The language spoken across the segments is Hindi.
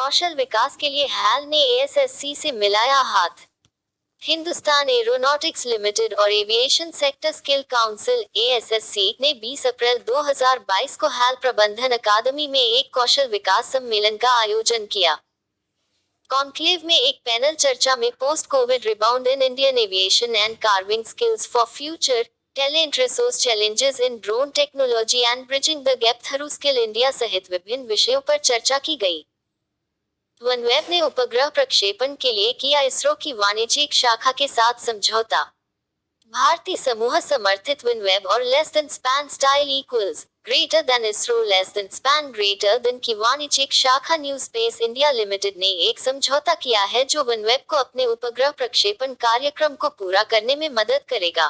कौशल विकास के लिए हैल ने एएसएससी से मिलाया हाथ। हिंदुस्तान एरोनॉटिक्स लिमिटेड और एविएशन सेक्टर स्किल काउंसिल एएसएससी ने 20 अप्रैल 2022 को हैल प्रबंधन अकादमी में एक कौशल विकास सम्मेलन का आयोजन किया। कॉन्क्लेव में एक पैनल चर्चा में post Covid rebound in Indian aviation and carving skills for future, talent resource challenges in drone technology and bridging the gap through skill India सहित विभिन्न विषयों पर चर्चा की गई। वनवेब ने उपग्रह प्रक्षेपण के लिए किया इसरो की वाणिज्यिक शाखा के साथ समझौता। भारतीय समूह समर्थित वनवेब और less than span style equals greater then ISRO less than span greater than की वाणिज्यिक शाखा न्यू स्पेस इंडिया लिमिटेड ने एक समझौता किया है जो वनवेब को अपने उपग्रह प्रक्षेपण कार्यक्रम को पूरा करने में मदद करेगा।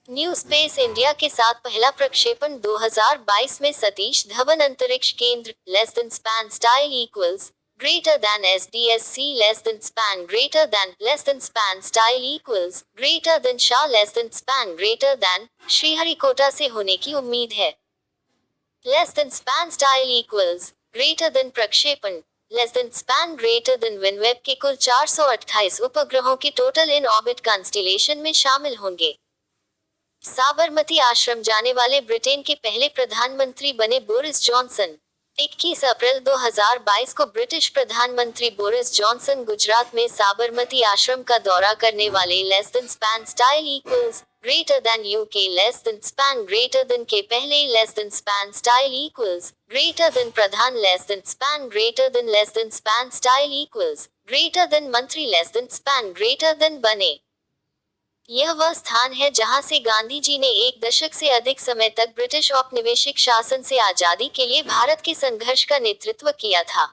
न्यू स्पेस इंडिया के साथ पहला प्रक्षेपण 2022 में सतीश धवन अंतरिक्ष केंद्र less than span style equals greater than SDSC less than span greater than less than span style equals greater than Shah less than span greater than Sriharikota से होने की उम्मीद है। less than span style equals greater than प्रक्षेपण less than span greater than विनवेब के कुल 428 उपग्रहों के टोटल इन ऑर्बिट कॉन्स्टिलेशन में शामिल होंगे। साबरमती आश्रम जाने वाले ब्रिटेन के पहले प्रधानमंत्री बने बोरिस जॉनसन। 21 अप्रैल 2022 को ब्रिटिश प्रधानमंत्री बोरिस जॉनसन गुजरात में साबरमती आश्रम का दौरा करने वाले less than span style equals greater than UK less than span greater than के पहले less than span style equals greater than प्रधान less than span greater than style equals greater than मंत्री less than span greater than बने। यह वह स्थान है जहां से गांधी जी ने एक दशक से अधिक समय तक ब्रिटिश औपनिवेशिक शासन से आजादी के लिए भारत के संघर्ष का नेतृत्व किया था।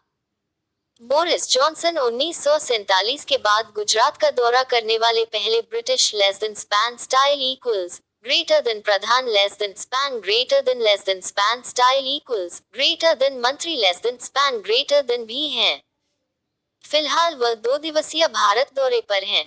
बोरिस जॉनसन 1947 के बाद गुजरात का दौरा करने वाले पहले British less than span style equals greater than प्रधान less than span greater than span style equals greater than मंत्री less than span greater than भी हैं। फिलहाल वह 2 दिवसीय भारत दौरे पर हैं।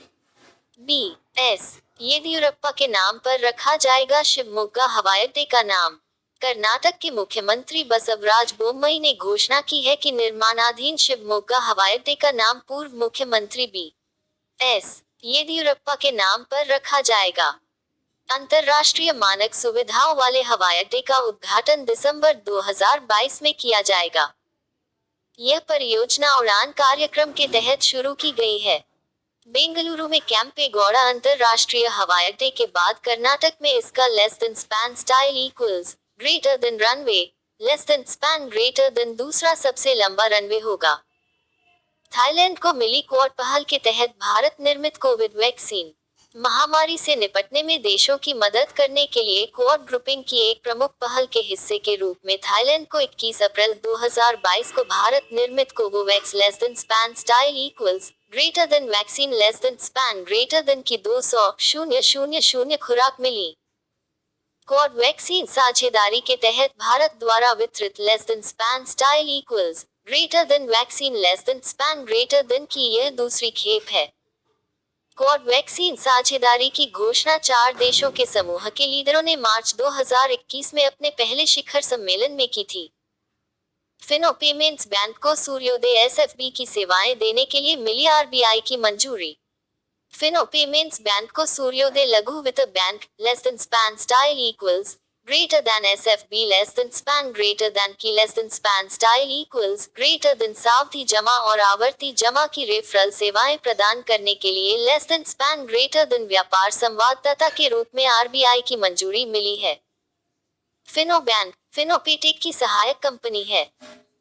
बी.एस. येदियुरप्पा के नाम पर रखा जाएगा शिवमोग्गा हवाई अड्डे का नाम। कर्नाटक के मुख्यमंत्री बसवराज बोम्मई ने घोषणा की है कि निर्माणाधीन शिवमोग्गा हवाई अड्डे का नाम पूर्व मुख्यमंत्री बी.एस. येदियुरप्पा के नाम पर रखा जाएगा। अंतर्राष्ट्रीय मानक सुविधाओं वाले हवाई अड्डे का उद्घाटन दिसंबर 2022 में किया जाएगा। यह परियोजना उड़ान कार्यक्रम के तहत शुरू की गई है। बेंगलुरु में कैंपेगौड़ा अंतरराष्ट्रीय हवाई अड्डे के बाद कर्नाटक में इसका less than span style equals greater then runway less than span greater then दूसरा सबसे लंबा रनवे होगा। थाईलैंड को मिली क्वाड पहल के तहत भारत निर्मित कोविड वैक्सीन। महामारी से निपटने में देशों की मदद करने के लिए क्वाड ग्रुपिंग की एक प्रमुख पहल के हिस्से के रूप में थाईलैंड को 21 अप्रैल 2022 को भारत निर्मित Covovax less than span style equals greater then vaccine less than span greater than की 200,000 खुराक मिली। क्वाड वैक्सीन साझेदारी के तहत भारत द्वारा वितरित less than span style equals greater then vaccine less than span greater than की यह दूसरी खेप है। क्वाड वैक्सीन साझेदारी की घोषणा 4 देशों के समूह के लीडरों ने मार्च 2021 में अपने पहले शिखर सम्मेलन में की थी। फिनो पेमेंट्स बैंक को सूर्योदय एसएफबी की सेवाएं देने के लिए मिली आरबीआई की मंजूरी। फिनो पेमेंट्स बैंक को सूर्योदय लघु वित्त bank less than span style equals greater than SFB less than span greater than की less than span style equals greater than सावधि जमा और आवर्ती जमा की रेफरल सेवाएं प्रदान करने के लिए less than span greater then व्यापार संवाददाता के रूप में आरबीआई की मंजूरी मिली है। फिनो बैंक फिनोपेटेक की सहायक कंपनी है।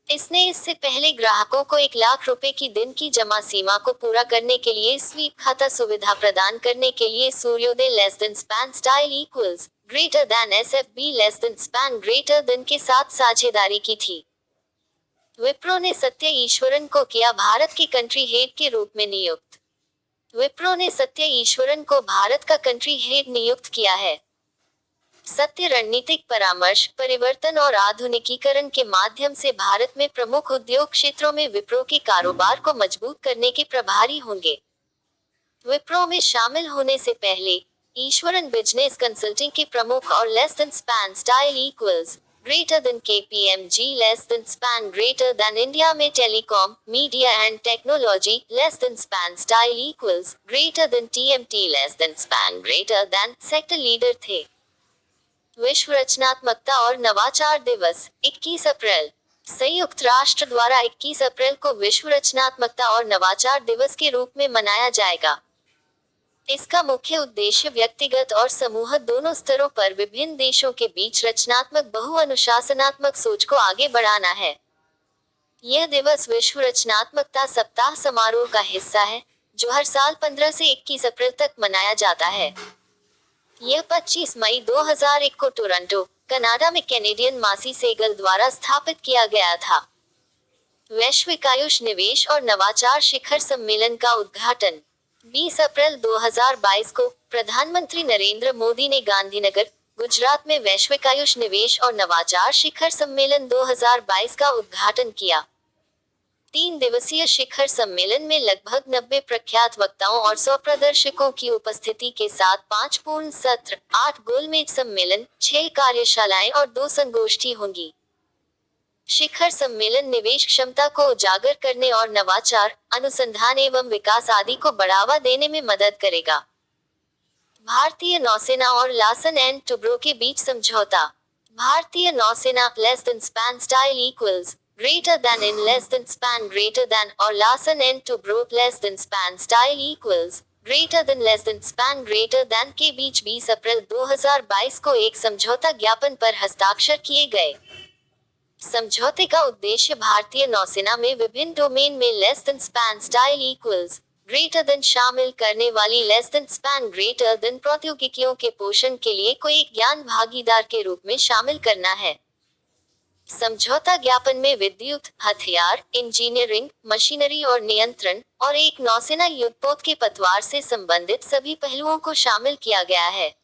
इसने इससे पहले ग्राहकों को 1 लाख रुपए की दिन की जमा सीमा को पूरा करने के लिए स्वीप खाता सुविधा प्रदान करने के लिए सूर्योदय less than span style equals greater than SFB less than span greater than के साथ साझेदारी की थी। विप्रो ने सत्य ईश्वरन को किया भारत के कंट्री हेड के रूप में नियुक्त। विप्रो ने सत्य ईश्वरन को भारत का कंट्री हेड नियुक्त किया है। सत्य रणनीतिक परामर्श, परिवर्तन और आधुनिकीकरण के माध्यम से भारत में प्रमुख उद्योग क्षेत्रों में विप्रो के कारोबार को मजबूत करने के प्रभारी होंगे। विप्रो में शामिल होने से पहले ईश्वरन बिजनेस कंसल्टिंग के प्रमुख और less than span style equals greater than KPMG less than span greater than India में telecom, media and technology less than span style equals greater than TMT less than span greater than sector leader थे। विश्व रचनात्मकता और नवाचार दिवस 21 अप्रैल। संयुक्त राष्ट्र द्वारा 21 अप्रैल को विश्व रचनात्मकता और नवाचार दिवस के रूप में मनाया जाएगा। इसका मुख्य उद्देश्य व्यक्तिगत और समूह दोनों स्तरों पर विभिन्न देशों के बीच रचनात्मक बहुअनुशासनात्मक सोच को आगे बढ़ाना है। यह दिवस विश्व रचनात्मकता सप्ताह समारोह का हिस्सा है, जो हर साल 15 से 21 अप्रैल तक मनाया जाता है। यह 25 मई 2001 को टोरंटो, कनाडा में कैनेडियन मासी सेगल द्वारा स्थापित किया गया था। वैश्विक आयुष निवेश और नवाचार शिखर सम्मेलन का उद्घाटन 20 अप्रैल 2022 को प्रधानमंत्री नरेंद्र मोदी ने गांधीनगर, गुजरात में वैश्विक आयुष निवेश और नवाचार शिखर सम्मेलन 2022 का उद्घाटन किया। 3 दिवसीय शिखर सम्मेलन में लगभग 90 प्रख्यात वक्ताओं और 100 प्रदर्शकों की उपस्थिति के साथ 5 पूर्ण सत्र, 8 गोलमेज सम्मेलन, 6 कार्यशालाएं और 2 संगोष्ठी होंगी। शिखर सम्मेलन निवेश क्षमता को उजागर करने और नवाचार, अनुसंधान एवं विकास आदि को बढ़ावा देने में मदद करेगा। भारतीय नौसेना और लार्सन एंड टुब्रो के बीच समझौता। भारतीय नौसेना less than span style equals greater than in less than span greater than और Larsen and Toubro less than span style equals greater than less than span greater than के बीच 20 अप्रैल 2022 को एक समझौता ज्ञापन पर हस्ताक्षर किए गए। समझौते का उद्देश्य भारतीय नौसेना में विभिन्न डोमेन में less than span style equals greater then शामिल करने वाली less than span greater then प्रौद्योगिकियों के पोषण के लिए कोई एक ज्ञान भागीदार के रूप में शामिल करना है। समझौता ज्ञापन में विद्युत, हथियार, इंजीनियरिंग, मशीनरी और नियंत्रण और एक नौसेना युद्धपोत के पतवार से संबंधित सभी पहलुओं को शामिल किया गया है।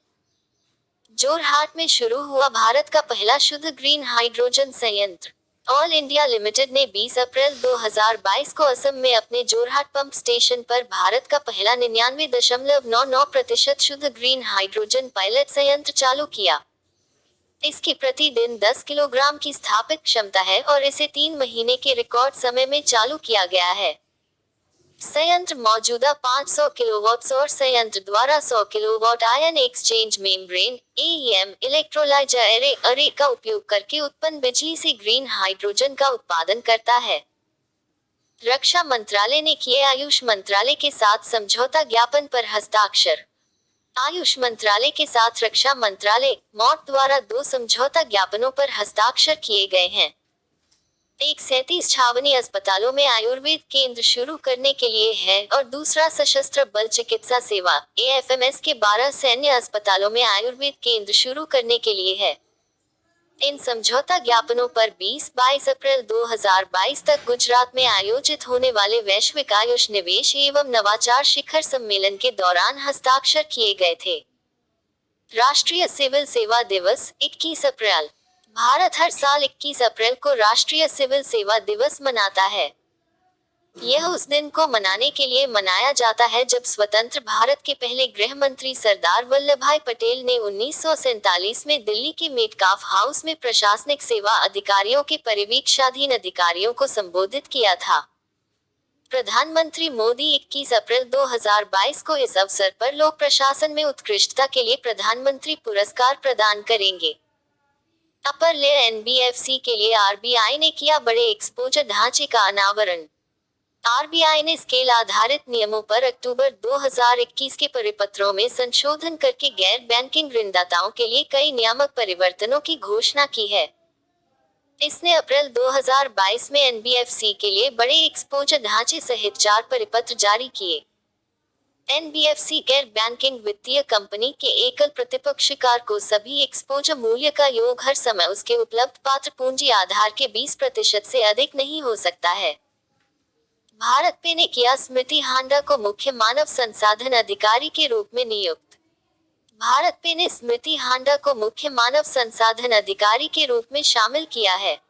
जोरहाट में शुरू हुआ भारत का पहला शुद्ध ग्रीन हाइड्रोजन संयंत्र। ऑल इंडिया लिमिटेड ने 20 अप्रैल 2022 को असम में अपने जोरहाट पंप स्टेशन पर भारत का पहला 99.99% शुद्ध ग्रीन हाइड्रोजन पायलट संयंत्र चालू किया। इसकी प्रतिदिन 10 किलोग्राम की स्थापित क्षमता है और इसे 3 महीने के रिकॉर्ड समय में चालू किया गया है। संयंत्र मौजूदा 500 किलोवाट सौर संयंत्र द्वारा 100 kilowatt ion exchange membrane (AEM) electrolyser array का उपयोग करके उत्पन्न बिजली से ग्रीन हाइड्रोजन का उत्पादन करता है। रक्षा मंत्रालय ने किए आयुष मंत्रालय के साथ समझौता ज्ञापन पर हस्ताक्षर। आयुष मंत्रालय के साथ रक्षा मंत्रालय (MOT) द्वारा 2 समझौता ज्ञापनों पर हस्ताक्षर किए गए हैं। एक 37 छावनी अस्पतालों में आयुर्वेद केंद्र शुरू करने के लिए है और दूसरा सशस्त्र बल चिकित्सा सेवा (AFMS) के 12 सैन्य अस्पतालों में आयुर्वेद केंद्र शुरू करने के लिए है। इन समझौता ज्ञापनों पर 20-22 अप्रैल 2022 तक गुजरात में आयोजित होने वाले वैश्विक आयुष निवेश एवं नवाचार शिखर सम्मेलन के दौरान हस्ताक्षर किए गए थे। राष्ट्रीय सिविल सेवा दिवस 21 अप्रैल। भारत हर साल 21 अप्रैल को राष्ट्रीय सिविल सेवा दिवस मनाता है। यह उस दिन को मनाने के लिए मनाया जाता है जब स्वतंत्र भारत के पहले गृह मंत्री सरदार वल्लभभाई पटेल ने 1947 में दिल्ली के मेटकाफ हाउस में प्रशासनिक सेवा अधिकारियों के परिवीक्षाधीन अधिकारियों को संबोधित किया था। प्रधानमंत्री मोदी 21 अप्रैल 2022 को इस अवसर पर लोक प्रशासन में उत्कृष्टता के लिए प्रधानमंत्री पुरस्कार प्रदान करेंगे। अपर लेयर NBFC के लिए RBI ने किया बड़े एक्सपोजर ढांचे का अनावरण। RBI ने स्केल आधारित नियमों पर अक्टूबर 2021 के परिपत्रों में संशोधन करके गैर बैंकिंग ऋणदाताओं के लिए कई नियामक परिवर्तनों की घोषणा की है। इसने अप्रैल 2022 में NBFC के लिए बड़े एक्सपोजर ढांचे सहित 4 परिपत्र जारी किए। NBFC गैर बैंकिंग वित्तीय कंपनी के एकल प्रतिपक्षकार को सभी एक्सपोजर मूल्य का योग हर समय उसके उपलब्ध पात्र पूंजी आधार के 20% से अधिक नहीं हो सकता है। भारत पे ने किया स्मृति हांडा को मुख्य मानव संसाधन अधिकारी के रूप में नियुक्त। भारत पे ने स्मृति हांडा को मुख्य मानव संसाधन अधिकारी के रूप में शामिल किया है।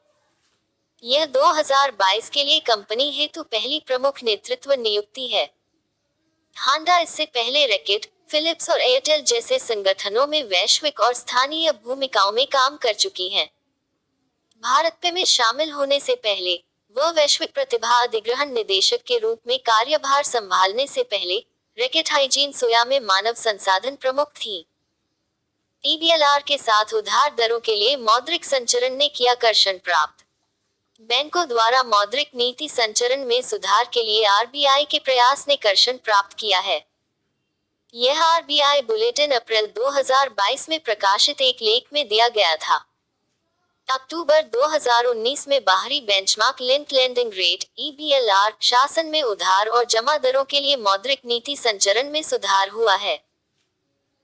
यह 2022 के लिए कंपनी हेतु पहली प्रमुख नेतृत्व नियुक्ति है। हांडा इससे पहले रैकेट, फिलिप्स और एयरटेल जैसे संगठनों में वैश्विक और स्थानीय भूमिकाओं में काम कर चुकी हैं। भारत पे में शामिल होने से पहले वह वैश्विक प्रतिभा अधिग्रहण निदेशक के रूप में कार्यभार संभालने से पहले रैकेट हाइजीन सोया में मानव संसाधन प्रमुख थी। ईबीएलआर के साथ उधार दरों के लिए मौद्रिक संचरण ने किया कर्षण प्राप्त। बैंकों द्वारा मौद्रिक नीति संचरण में सुधार के लिए आरबीआई के प्रयास ने कर्षण प्राप्त किया है। यह आरबीआई बुलेटिन अप्रैल 2022 में प्रकाशित एक लेख में दिया गया था। अक्टूबर 2019 में बाहरी बेंचमार्क लिंक्ड लेंडिंग रेट (ईबीएलआर) शासन में उधार और जमा दरों के लिए मौद्रिक नीति संचरण में सुधार हुआ है।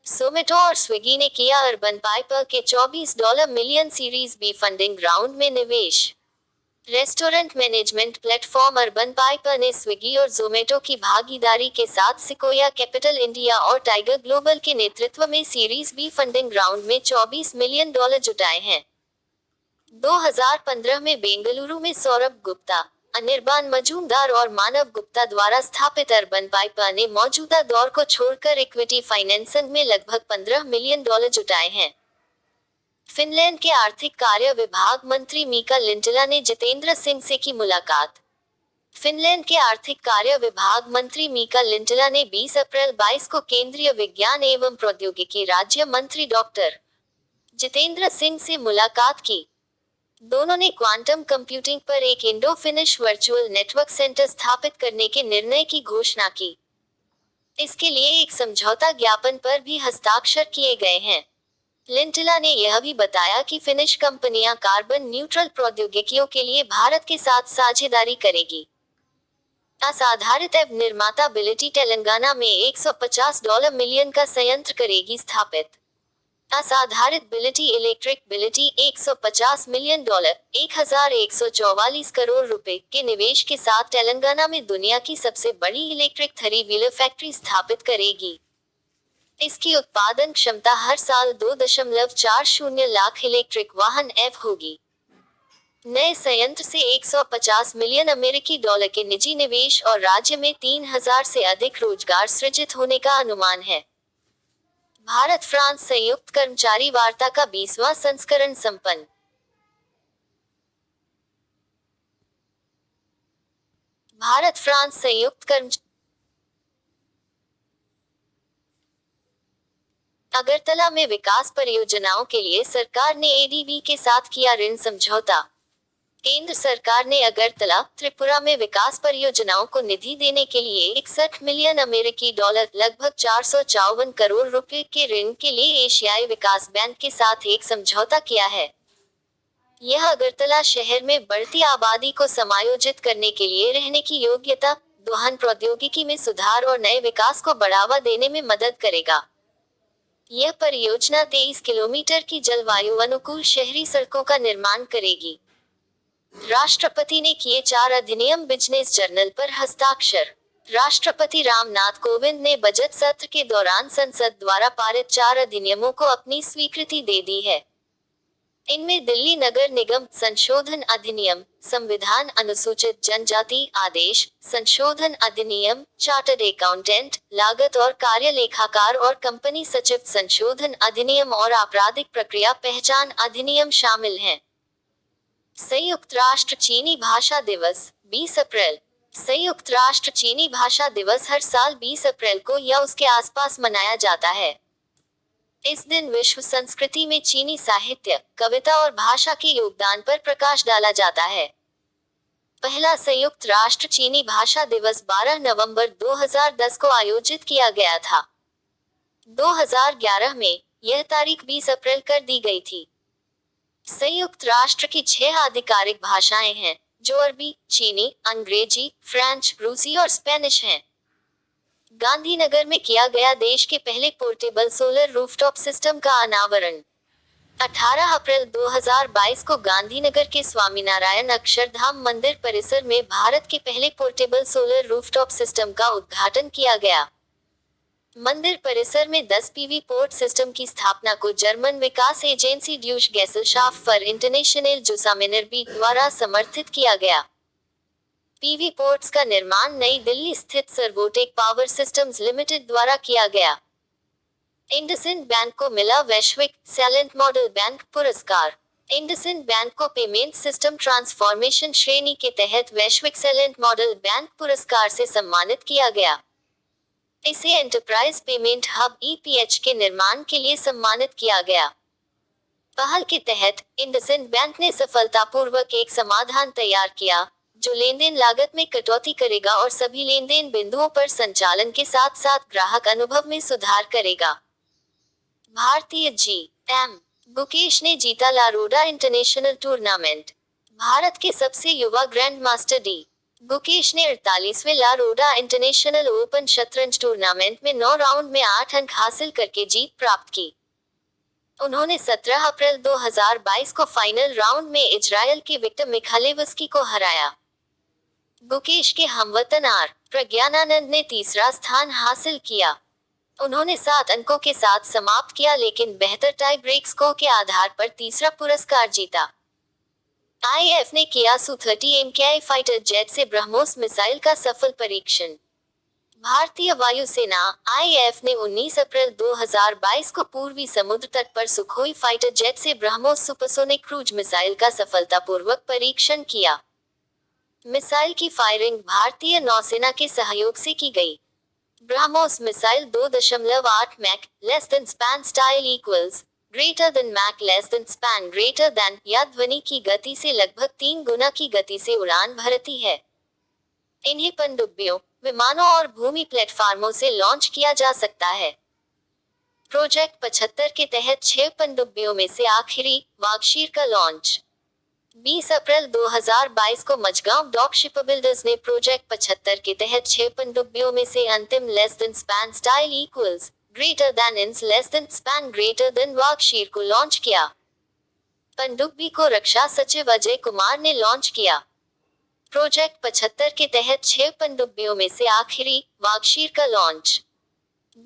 जोमेटो और स्विगी ने किया अर्बन पाइपर के $24 million series B funding round में निवेश। Restaurant management platform Urban Piper ने स्विगी और जोमेटो की भागीदारी के साथ सिकोया कैपिटल इंडिया और टाइगर ग्लोबल के नेतृत्व में सीरीज बी फंडिंग राउंड में $24 मिलियन जुटाए हैं। 2015 में बेंगलुरु में सौरभ गुप्ता, अनिर्बान मजूमदार और मानव गुप्ता द्वारा स्थापित अर्बन पाइपर ने मौजूदा दौर को छोड़कर इक्विटी फाइनेंसिंग में लगभग $15 मिलियन जुटाए हैं। फिनलैंड के आर्थिक कार्य विभाग मंत्री मीका लिंटला ने जितेंद्र सिंह से की मुलाकात। फिनलैंड के आर्थिक कार्य विभाग मंत्री मीका लिंटला ने 20 अप्रैल 22 को केंद्रीय विज्ञान एवं प्रौद्योगिकी राज्य मंत्री डॉक्टर जितेंद्र सिंह से मुलाकात की। दोनों ने क्वांटम कंप्यूटिंग पर एक Indo finish virtual network centre स्थापित करने के निर्णय की घोषणा की। इसके लिए एक समझौता ज्ञापन पर भी हस्ताक्षर किए गए हैं। लिंटला ने यह भी बताया कि फिनिश कंपनियां कार्बन न्यूट्रल प्रौद्योगिकियों के लिए भारत के साथ साझेदारी करेगी। असाधारित एवं निर्माता बिलिटी तेलंगाना में $150 मिलियन का संयंत्र करेगी स्थापित। असाधारित बिलिटी इलेक्ट्रिक बिलिटी $150 मिलियन $1,144 करोड़ रुपए के निवेश के साथ तेलंगाना में दुनिया की सबसे बड़ी इलेक्ट्रिक थ्री व्हीलर फैक्ट्री स्थापित करेगी। इसकी उत्पादन क्षमता हर साल 2.40 लाख इलेक्ट्रिक वाहन एव होगी। नए संयंत्र से $150 मिलियन अमेरिकी डॉलर के निजी निवेश और राज्य में 3,000 से अधिक रोजगार सृजित होने का अनुमान है। भारत फ्रांस संयुक्त कर्मचारी वार्ता का 20वां संस्करण संपन्न। भारत फ्रांस संयुक्त कर्मचारी अगरतला में विकास परियोजनाओं के लिए सरकार ने एडीबी के साथ किया ऋण समझौता। केंद्र सरकार ने अगरतला, त्रिपुरा में विकास परियोजनाओं को निधि देने के लिए 61 मिलियन अमेरिकी डॉलर लगभग 454 करोड़ रुपए के ऋण के लिए एशियाई विकास बैंक के साथ एक समझौता किया है। यह अगरतला शहर में बढ़ती आबादी को समायोजित करने के लिए रहने की योग्यता, दोहन प्रौद्योगिकी में सुधार और नए विकास को बढ़ावा देने में मदद करेगा। यह परियोजना 23 किलोमीटर की जलवायु अनुकूल शहरी सड़कों का निर्माण करेगी। राष्ट्रपति ने किए 4 अधिनियम बिजनेस जर्नल पर हस्ताक्षर। राष्ट्रपति रामनाथ कोविंद ने बजट सत्र के दौरान संसद द्वारा पारित 4 अधिनियमों को अपनी स्वीकृति दे दी है। इनमें दिल्ली नगर निगम संशोधन अधिनियम, संविधान अनुसूचित जनजाति आदेश संशोधन अधिनियम, चार्टर्ड अकाउंटेंट, लागत और कार्य लेखाकार और कंपनी सचिव संशोधन अधिनियम और आपराधिक प्रक्रिया पहचान अधिनियम शामिल हैं। संयुक्त राष्ट्र चीनी भाषा दिवस 20 अप्रैल। संयुक्त राष्ट्र चीनी भाषा दिवस हर साल 20 अप्रैल को या उसके आसपास मनाया जाता है। इस दिन विश्व संस्कृति में चीनी साहित्य, कविता और भाषा के योगदान पर प्रकाश डाला जाता है। पहला संयुक्त राष्ट्र चीनी भाषा दिवस 12 नवंबर 2010 को आयोजित किया गया था। 2011 में यह तारीख 20 अप्रैल कर दी गई थी। संयुक्त राष्ट्र की 6 आधिकारिक भाषाएं हैं, जो अरबी, चीनी, अंग्रेजी, फ्रेंच, रूसी और स्पेनिश हैं। गांधीनगर में किया गया देश के पहले पोर्टेबल सोलर रूफटॉप सिस्टम का अनावरण। 18 अप्रैल 2022 को गांधीनगर के स्वामीनारायण अक्षरधाम मंदिर परिसर में भारत के पहले पोर्टेबल सोलर रूफटॉप सिस्टम का उद्घाटन किया गया। मंदिर परिसर में 10 पीवी पोर्ट सिस्टम की स्थापना को जर्मन विकास agency Deutsche Gesellschaft für International Zusammenarbeit द्वारा समर्थित किया गया। पीवी पोर्ट्स का निर्माण नई दिल्ली स्थित सर्वोटेक पावर सिस्टम्स लिमिटेड द्वारा किया गया। इंडसइंड बैंक को मिला वैश्विक सैलेंट मॉडल बैंक पुरस्कार। इंडसइंड बैंक को पेमेंट सिस्टम ट्रांसफॉर्मेशन श्रेणी के तहत वैश्विक एक्सेलेंट मॉडल बैंक पुरस्कार से सम्मानित किया गया। इसे एंटरप्राइज पेमेंट हब (ईपीएच) के निर्माण के लिए सम्मानित किया गया। पहल के तहत इंडसइंड बैंक ने सफलतापूर्वक एक समाधान तैयार किया जो लेनदेन लागत में कटौती करेगा और सभी लेनदेन बिंदुओं पर संचालन के साथ साथ ग्राहक अनुभव में सुधार करेगा। भारतीय जी.एम. गुकेश ने जीता लारोडा इंटरनेशनल टूर्नामेंट। भारत के सबसे युवा ग्रैंड मास्टर डी. गुकेश ने 48वें लारोडा इंटरनेशनल ओपन शतरंज टूर्नामेंट में 9 राउंड में 8 अंक हासिल करके जीत प्राप्त की। उन्होंने 17 अप्रैल 2022 को फाइनल राउंड में इजरायल के विक्टर मिखालेवस्की को हराया। गुकेश के हमवतन आर. प्रज्ञानानंद ने तीसरा स्थान हासिल किया। उन्होंने 7 अंकों के साथ समाप्त किया लेकिन बेहतर टाई ब्रेक स्कोर के आधार पर तीसरा पुरस्कार जीता। आईएएफ ने किया सू-30 एमकेआई फाइटर जेट से ब्रह्मोस मिसाइल का सफल परीक्षण। भारतीय वायुसेना आईएएफ ने 19 अप्रैल 2022 को पूर्वी समुद्र तट पर सुखोई फाइटर जेट से ब्रह्मोस सुपरसोनिक क्रूज मिसाइल का सफलतापूर्वक परीक्षण किया। मिसाइल की फायरिंग भारतीय नौसेना के सहयोग से की गई। BrahMos missile 2.8 Mach less than span style equals greater than Mach less than span greater than या ध्वनि की गति से लगभग 3 गुना की गति से उड़ान भरती है। इन्हें पनडुब्बियों, विमानों और भूमि प्लेटफार्मों से लॉन्च किया जा सकता है। प्रोजेक्ट 75 के तहत 6 पनडुब्बियों में से आखिरी वागशीर का लॉन्च 20 अप्रैल 2022 को मझगांव डॉक शिपबिल्डर्स ने प्रोजेक्ट 75 के तहत 6 पनडुब्बियों में से अंतिम less than span style equals greater than INS less than span greater than Vagsheer को लॉन्च किया। पनडुब्बी को रक्षा सचिव अजय कुमार ने लॉन्च किया। प्रोजेक्ट 75 के तहत 6 पनडुब्बियों में से आखिरी वागशीर का लॉन्च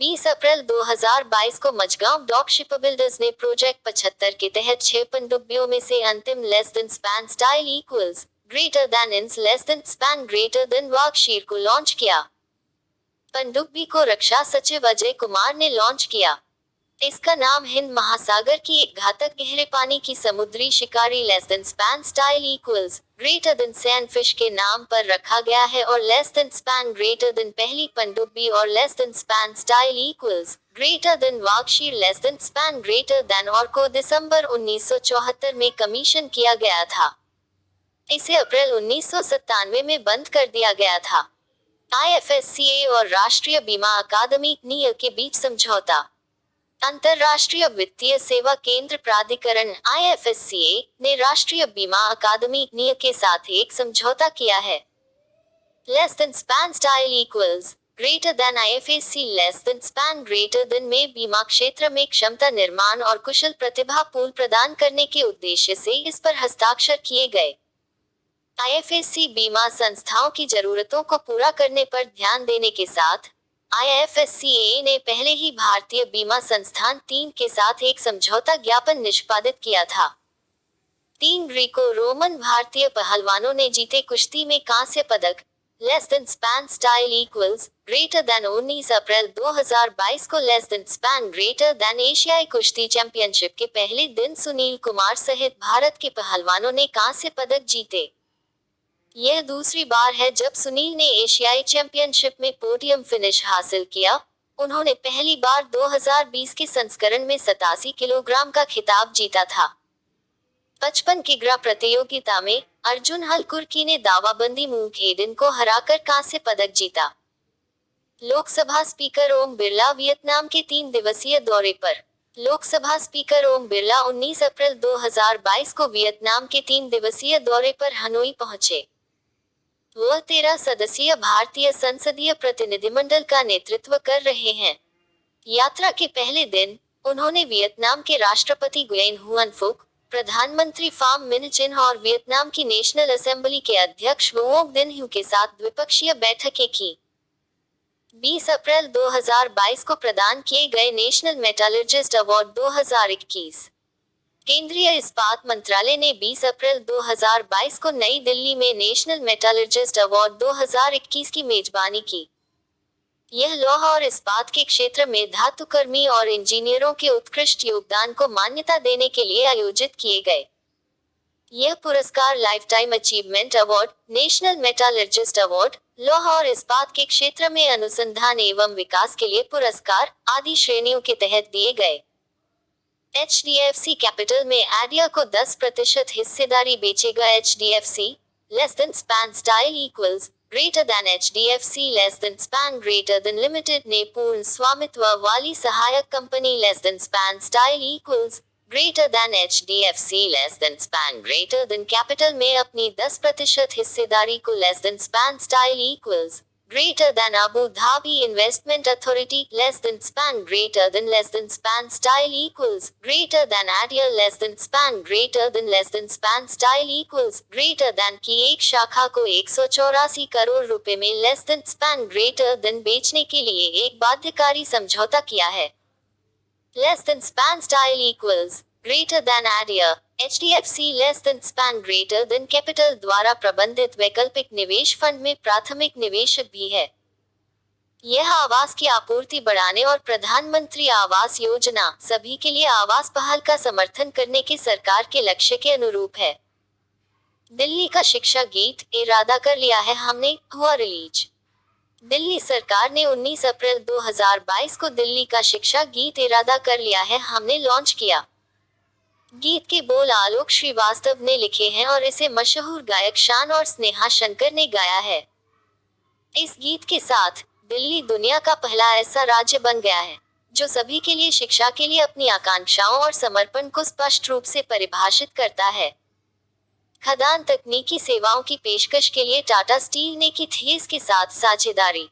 20 अप्रैल 2022 को मझगांव डॉक शिपबिल्डर्स ने प्रोजेक्ट 75 के तहत 6 पनडुब्बियों में से अंतिम less than span style equals greater than INS less than span greater than Vagsheer को लॉन्च किया। पनडुब्बी को रक्षा सचिव अजय कुमार ने लॉन्च किया। इसका नाम हिंद महासागर की एक घातक गहरे पानी की समुद्री शिकारी less than span style equals greater than sandfish के नाम पर रखा गया है और less than span greater than पहली पनडुब्बी और less than span style equals greater than Vagsheer less than span greater than और को दिसंबर 1974 में कमीशन किया गया था। इसे अप्रैल 1997 में बंद कर दिया गया था। आईएफएससीए और राष्ट्रीय बीमा अकादमी (नीय) के बीच समझौता। अंतरराष्ट्रीय वित्तीय सेवा केंद्र प्राधिकरण (आईएफएससीए) ने राष्ट्रीय बीमा अकादमी (नीय) के साथ एक समझौता किया है। Less than span style equals greater then IFSC less than span greater then में बीमा क्षेत्र में क्षमता निर्माण और कुशल प्रतिभा पूल प्रदान करने के उद्देश्य से इस पर हस्ताक्षर किए गए। आईएफएससी बीमा संस्थाओं की जरूरतों को पूरा करने पर ध्यान देने के साथ आईएफएससीए ने पहले ही भारतीय बीमा संस्थान 3 के साथ एक समझौता ज्ञापन निष्पादित किया था। 3 ग्रीको रोमन भारतीय पहलवानों ने जीते कुश्ती में कांस्य पदक less than span style equals greater then 19 अप्रैल 2022 को less than span greater then एशियाई कुश्ती चैंपियनशिप के पहले दिन सुनील कुमार सहित भारत के पहलवानों ने कांस्य पदक जीते। यह दूसरी बार है जब सुनील ने एशियाई चैंपियनशिप में पोडियम फिनिश हासिल किया। उन्होंने पहली बार 2020 के संस्करण में 87 किलोग्राम का खिताब जीता था। 55 किग्रा प्रतियोगिता में अर्जुन हलकुर्की ने दावाबंदी मूंगेडिन को हराकर कांस्य पदक जीता। लोकसभा स्पीकर ओम बिरला वियतनाम के 3 दिवसीय दौरे पर। लोकसभा स्पीकर ओम बिरला 19 अप्रैल 2022 को वियतनाम के 3 दिवसीय दौरे पर हनोई पहुंचे। वह 13 सदस्यीय भारतीय संसदीय प्रतिनिधिमंडल का नेतृत्व कर रहे हैं। यात्रा के पहले दिन उन्होंने वियतनाम के राष्ट्रपति गुयेन हुआन फुक, प्रधानमंत्री फाम मिन चिन और वियतनाम की नेशनल असेंबली के अध्यक्ष वोंग दिन ह्यू के साथ द्विपक्षीय बैठकें की। 20 अप्रैल 2022 को प्रदान किए गए नेशनल मेटालर्जिस्ट अवार्ड 2021। केंद्रीय इस्पात मंत्रालय ने 20 अप्रैल 2022 को नई दिल्ली में नेशनल मेटालर्जिस्ट अवार्ड 2021 की मेजबानी की। यह लौह और इस्पात के क्षेत्र में धातुकर्मी और इंजीनियरों के उत्कृष्ट योगदान को मान्यता देने के लिए आयोजित किए गए यह पुरस्कार lifetime achievement award, national metallurgist award, लौह और इस्पात के क्षेत्र में अनुसंधान एवं विकास के लिए पुरस्कार आदि श्रेणियों के तहत दिए गए। HDFC कैपिटल में आइडिया को 10% हिस्सेदारी बेचेगा। HDFC less than span style equals greater then HDFC less than span greater then limited ने पूर्ण स्वामित्व वाली सहायक company less than span style equals greater then HDFC less than span greater then capital में अपनी 10% हिस्सेदारी को less than span style equals greater than Abu Dhabi Investment Authority less than span greater than less than span style equals greater than Adia less than span greater than less than span style equals greater than की एक शाखा को 184 करोड़ रुपए में less than span greater than बेचने के लिए एक बाध्यकारी समझौता किया है। less than span style equals greater than Adia HDFC less than span greater then capital द्वारा प्रबंधित वैकल्पिक निवेश फंड में प्राथमिक निवेशक भी है। यह आवास की आपूर्ति बढ़ाने और प्रधानमंत्री आवास योजना सभी के लिए आवास पहल का समर्थन करने के सरकार के लक्ष्य के अनुरूप है। दिल्ली का शिक्षा गीत इरादा कर लिया है हमने हुआ रिलीज। दिल्ली सरकार ने 19 अप्रैल 2022 को दिल्ली का शिक्षा गीत इरादा कर लिया है हमने लॉन्च किया। गीत के बोल आलोक श्रीवास्तव ने लिखे हैं और इसे मशहूर गायक शान और स्नेहा शंकर ने गाया है। इस गीत के साथ दिल्ली दुनिया का पहला ऐसा राज्य बन गया है जो सभी के लिए शिक्षा के लिए अपनी आकांक्षाओं और समर्पण को स्पष्ट रूप से परिभाषित करता है। खदान तकनीकी सेवाओं की पेशकश के लिए टाटा स्टील ने की थी इसके साथ साझेदारी।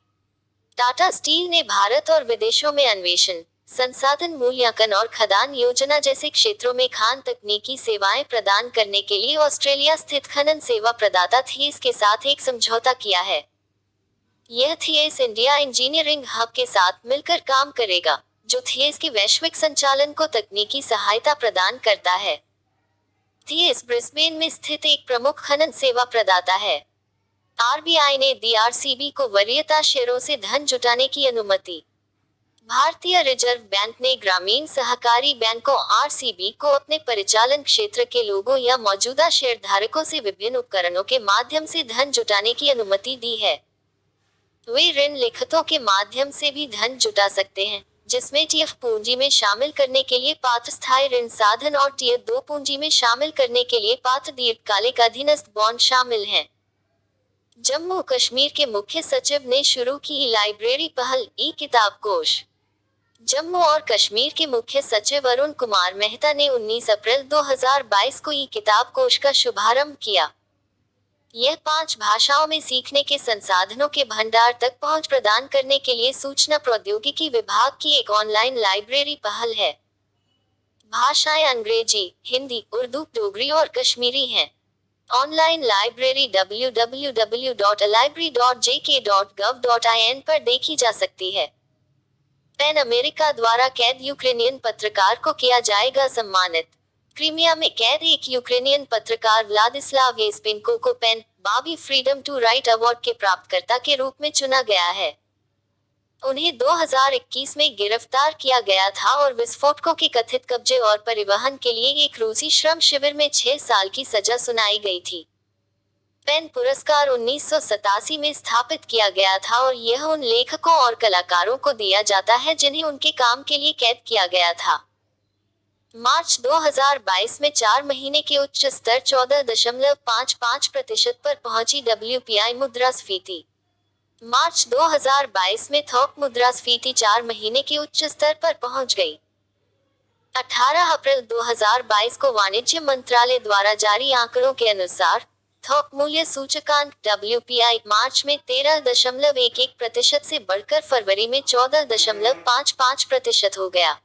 टाटा स्टील ने भारत और विदेशों में अन्वेषण, संसाधन मूल्यांकन और खदान योजना जैसे क्षेत्रों में खान तकनीकी सेवाएं प्रदान करने के लिए ऑस्ट्रेलिया स्थित खनन सेवा प्रदाता थीएस के साथ एक समझौता किया है। यह थीएस इंडिया इंजीनियरिंग हब के साथ मिलकर काम करेगा, जो थीएस के वैश्विक संचालन को तकनीकी सहायता प्रदान करता है। थीएस ब्रिस्बेन में स्थित एक प्रमुख खनन सेवा प्रदाता है। RBI ने दी RCB को वरीयता शेयरों से धन जुटाने की अनुमति। भारतीय रिजर्व बैंक ने ग्रामीण सहकारी बैंकों RCB को अपने परिचालन क्षेत्र के लोगों या मौजूदा शेयरधारकों से विभिन्न उपकरणों के माध्यम से धन जुटाने की अनुमति दी है। वे ऋण लिखतों के माध्यम से भी धन जुटा सकते हैं, जिसमें TF पूंजी में शामिल करने के लिए पात्र स्थायी ऋण साधन और Tier 2 पूंजी में शामिल करने के लिए पात्र दीर्घकालिक अधीनस्थ बॉन्ड शामिल हैं। जम्मू कश्मीर के मुख्य सचिव ने शुरू की लाइब्रेरी पहल ई-किताब कोष। जम्मू और कश्मीर के मुख्य सचिव अरुण कुमार मेहता ने 19 अप्रैल 2022 को ई-किताब कोष का शुभारंभ किया। यह 5 भाषाओं में सीखने के संसाधनों के भंडार तक पहुंच प्रदान करने के लिए सूचना प्रौद्योगिकी विभाग की एक ऑनलाइन लाइब्रेरी पहल है। भाषाएं अंग्रेजी, हिंदी, उर्दू, डोगरी और कश्मीरी हैं। ऑनलाइन लाइब्रेरी www.library.jk.gov.in पर देखी जा सकती है। पैन अमेरिका द्वारा कैद यूक्रेनियन पत्रकार को किया जाएगा सम्मानित। क्रीमिया में कैद एक यूक्रेनियन पत्रकार व्लादिस्लाव येस्पेंको को पेन बाबी फ्रीडम टू राइट अवार्ड के प्राप्तकर्ता के रूप में चुना गया है। उन्हें 2021 में गिरफ्तार किया गया था और विस्फोटकों के कथित कब्जे और परिवहन के लिए एक रूसी श्रम शिविर में 6 साल की सजा सुनाई गई थी। पेन पुरस्कार 1987 में स्थापित किया गया था और यह उन लेखकों और कलाकारों को दिया जाता है जिन्हें उनके काम के लिए कैद किया गया था। मार्च 2022 में 4 महीने के उच्च स्तर 14.55% पर पहुंची WPI मुद्रास्फीति। मार्च 2022 में थोक मुद्रास्फीति 4 महीने के उच्च स्तर पर पहुंच गई। 18 अप्रैल 2022 को वाणिज्य मंत्रालय द्वारा जारी आंकड़ों के अनुसार थोक मूल्य सूचकांक WPI मार्च में 13.11% से बढ़कर फरवरी में 14.55% हो गया।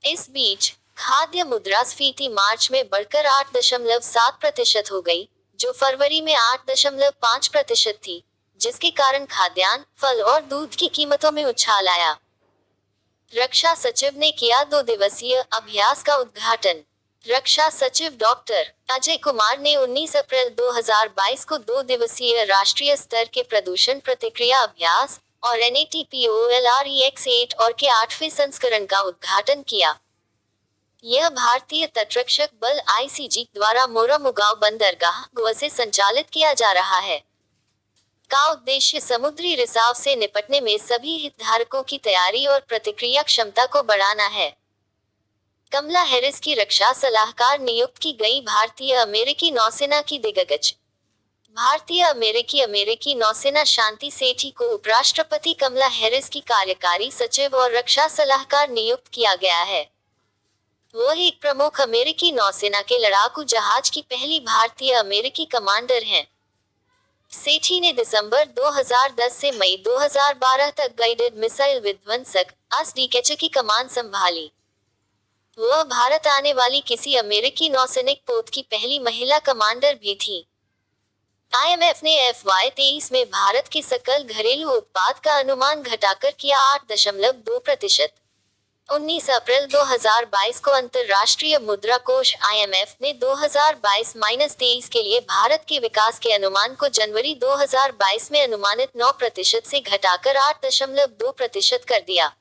इस बीच खाद्य मुद्रास्फीति मार्च में बढ़कर 8.7% हो गई, जो फरवरी में 8.5% थी, जिसके कारण खाद्यान्न, फल और दूध की कीमतों में उछाल आया। रक्षा सचिव ने किया 2 दिवसीय अभ्यास का उद्घाटन। रक्षा सचिव डॉक्टर अजय कुमार ने 19 अप्रैल 2022 को 2 दिवसीय राष्ट्रीय स्तर के प्रदूषण प्रतिक्रिया अभ्यास और NATPOLREX8 और के 8वें संस्करण का उद्घाटन किया। यह भारतीय तटरक्षक बल आईसीजी द्वारा मोरामुगांव बंदरगाह गोवा से संचालित किया जा रहा है। का उद्देश्य समुद्री रिसाव से निपटने में सभी हितधारकों की तैयारी और प्रतिक्रिया क्षमता को बढ़ाना है। कमला हैरिस की रक्षा सलाहकार नियुक्त की गई। भारतीय अमेरिकी नौसेना की दिग्गज भारतीय अमेरिकी अमेरिकी नौसेना शांति सेठी को उपराष्ट्रपति कमला हैरिस की कार्यकारी सचिव और रक्षा सलाहकार नियुक्त किया गया है। वह एक प्रमुख अमेरिकी नौसेना के लड़ाकू जहाज की पहली भारतीय अमेरिकी कमांडर हैं। सेठी ने दिसंबर 2010 से मई 2012 तक गाइडेड मिसाइल विध्वंसक ASDCH की कमान संभाली। वह भारत आने वाली किसी अमेरिकी नौसैनिक पोत की पहली महिला कमांडर भी थी। IMF ने FY23 में भारत के सकल घरेलू उत्पाद का अनुमान घटाकर किया 8.2%। 19 अप्रैल 2022 को अंतर्राष्ट्रीय मुद्रा कोष IMF ने 2022-23 के लिए भारत के विकास के अनुमान को जनवरी 2022 में अनुमानित 9% से घटाकर 8.2% कर दिया।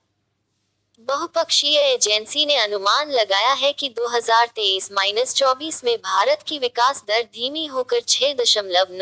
बहुपक्षीय एजेंसी ने अनुमान लगाया है कि 2023-24 में भारत की विकास दर धीमी होकर 6.9